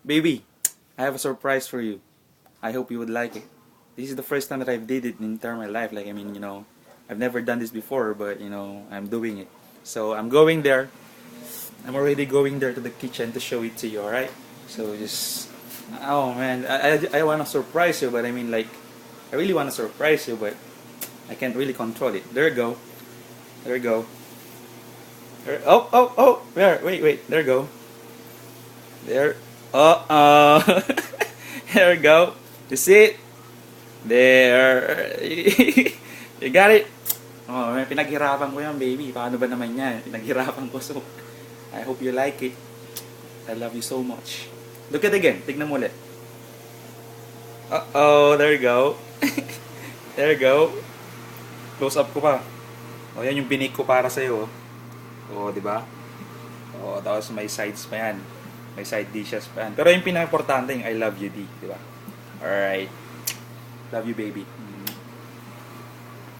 Baby, I have a surprise for you. I hope you would like it. This is the first time that I've did it in entire my life. Like, I mean, I've never done this before, but, I'm doing it. So, I'm going there. I'm already going there to the kitchen to show it to you, alright? So, oh man, I want to surprise you, but I mean, like, I really want to surprise you, but I can't really control it. There you go. There you go. Oh, wait, there you go. There. There you go. You see it? There. You got it? Oh, may pinaghirapan ko yan, baby. Paano ba naman yan? Pinaghirapan ko. So, I hope you like it. I love you so much. Look at it again. Tignan mo ulit. There you go. There you go. Close up ko pa. O, yan yung binig ko para sa'yo. O, di ba? O, tapos may sides pa yan. May side dishes pa yan. Pero yung pinaka-importante yung I love you, di ba? Alright. Love you, baby.